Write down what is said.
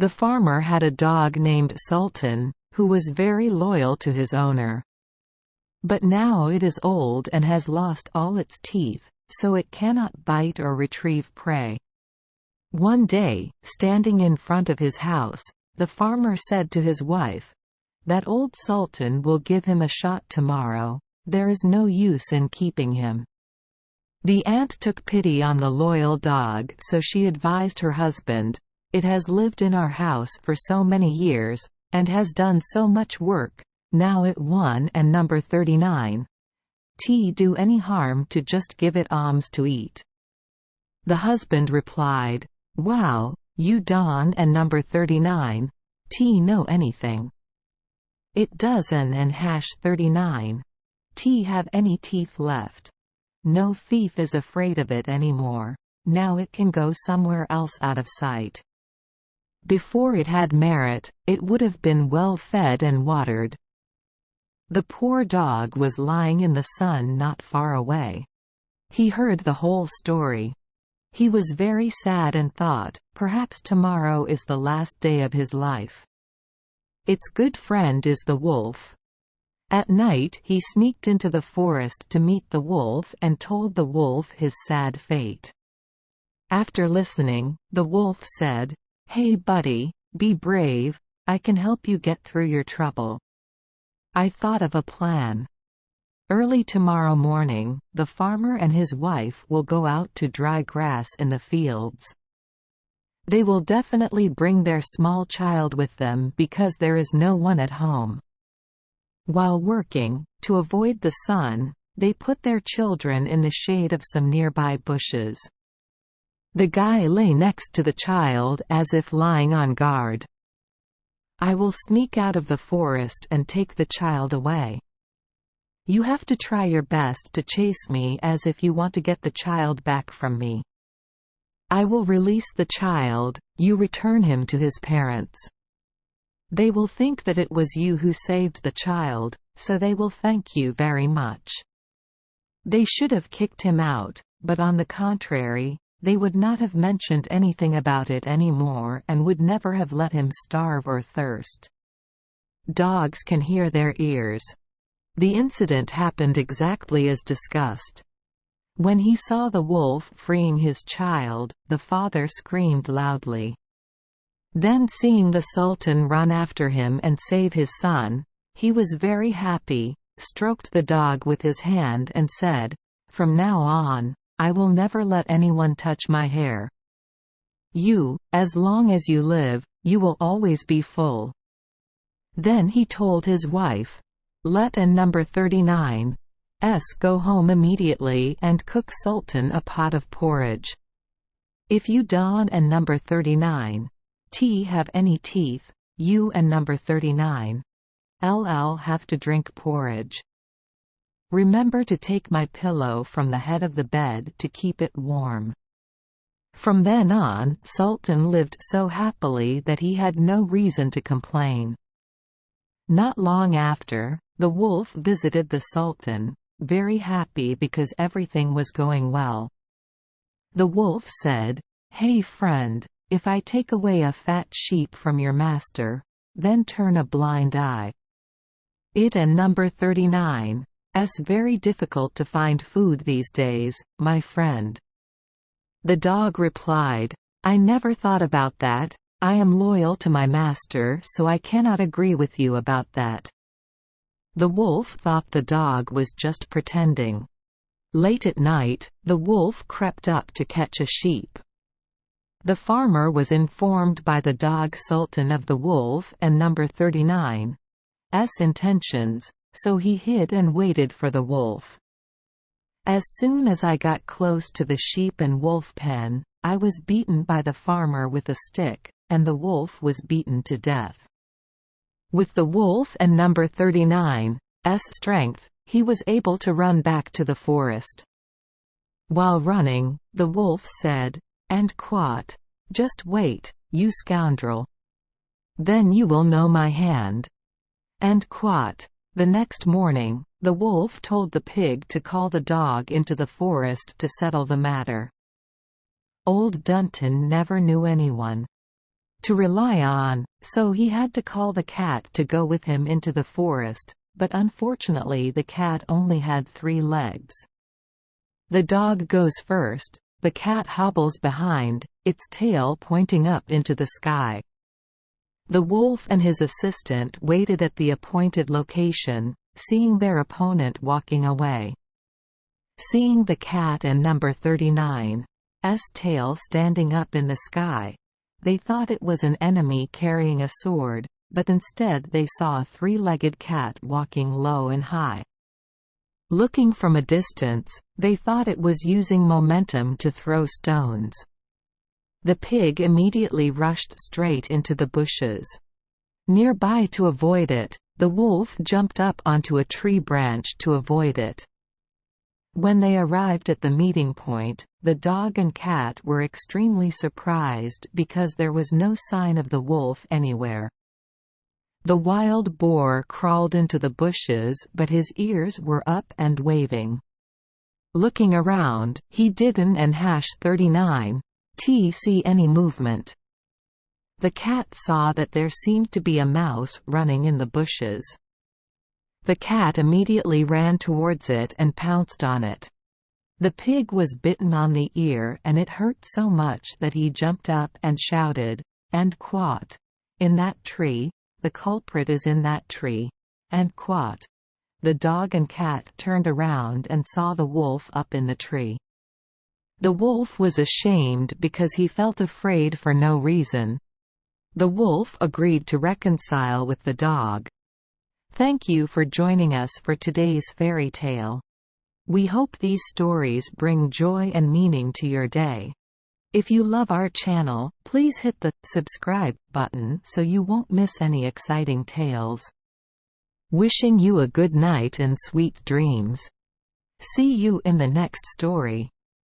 The farmer had a dog named Sultan, who was very loyal to his owner. But now it is old and has lost all its teeth, so it cannot bite or retrieve prey. One day, standing in front of his house, the farmer said to his wife, "That old Sultan will give him a shot tomorrow. There is no use in keeping him." The aunt took pity on the loyal dog, so she advised her husband, "It has lived in our house for so many years, and has done so much work, now it won and number 39. Do any harm to just give it alms to eat." The husband replied, "Wow, you Don and number 39, know anything? It doesn't and hash 39. Have any teeth left? No thief is afraid of it anymore. Now it can go somewhere else out of sight. Before it had merit, it would have been well fed and watered." The poor dog was lying in the sun not far away. He heard the whole story. He was very sad and thought, perhaps tomorrow is the last day of his life. Its good friend is the wolf. At night he sneaked into the forest to meet the wolf and told the wolf his sad fate. After listening, the wolf said, "Hey buddy, be brave, I can help you get through your trouble. I thought of a plan. Early tomorrow morning, the farmer and his wife will go out to dry grass in the fields. They will definitely bring their small child with them because there is no one at home. While working, to avoid the sun, they put their children in the shade of some nearby bushes. The guy lay next to the child as if lying on guard. I will sneak out of the forest and take the child away. You have to try your best to chase me as if you want to get the child back from me. I will release the child, you return him to his parents. They will think that it was you who saved the child, so they will thank you very much. They should have kicked him out, but on the contrary, they would not have mentioned anything about it anymore and would never have let him starve or thirst. Dogs can hear their ears. The incident happened exactly as discussed. When he saw the wolf freeing his child, the father screamed loudly. Then seeing the Sultan run after him and save his son, he was very happy, stroked the dog with his hand and said, "From now on, I will never let anyone touch my hair. You, as long as you live, you will always be full." Then he told his wife, "Let and number 39 go home immediately and cook Sultan a pot of porridge. If you Don and number 39 have any teeth, you and number 39 have to drink porridge. Remember to take my pillow from the head of the bed to keep it warm." From then on, Sultan lived so happily that he had no reason to complain. Not long after, the wolf visited the Sultan, very happy because everything was going well. The wolf said, "Hey friend, if I take away a fat sheep from your master, then turn a blind eye. It and number 39 very difficult to find food these days, my friend." The dog replied, "I never thought about that. I am loyal to my master, so I cannot agree with you about that." The wolf thought the dog was just pretending. Late at night, the wolf crept up to catch a sheep. The farmer was informed by the dog Sultan of the wolf and number 39's intentions, so he hid and waited for the wolf. As soon as I got close to the sheep and wolf pen, I was beaten by the farmer with a stick, and the wolf was beaten to death. With the wolf and number 39's strength, he was able to run back to the forest. While running, the wolf said, "And quat, just wait, you scoundrel. Then you will know my hand." And quat. The next morning, the wolf told the pig to call the dog into the forest to settle the matter. Old Dunton never knew anyone. to rely on, so he had to call the cat to go with him into the forest, but unfortunately the cat only had 3 legs. The dog goes first, the cat hobbles behind, its tail pointing up into the sky. The wolf and his assistant waited at the appointed location, seeing their opponent walking away. Seeing the cat and number 39's tail standing up in the sky, they thought it was an enemy carrying a sword, but instead they saw a 3-legged cat walking low and high. Looking from a distance, they thought it was using momentum to throw stones. The pig immediately rushed straight into the bushes. Nearby to avoid it, the wolf jumped up onto a tree branch to avoid it. When they arrived at the meeting point, the dog and cat were extremely surprised because there was no sign of the wolf anywhere. The wild boar crawled into the bushes, but his ears were up and waving. Looking around, he didn't and #39 see any movement. The cat saw that there seemed to be a mouse running in the bushes. The cat immediately ran towards it and pounced on it. The pig was bitten on the ear and it hurt so much that he jumped up and shouted, and quat, "In that tree, the culprit is in that tree, and quat." The dog and cat turned around and saw the wolf up in the tree. The wolf was ashamed because he felt afraid for no reason. The wolf agreed to reconcile with the dog. Thank you for joining us for today's fairy tale. We hope these stories bring joy and meaning to your day. If you love our channel, please hit the subscribe button so you won't miss any exciting tales. Wishing you a good night and sweet dreams. See you in the next story.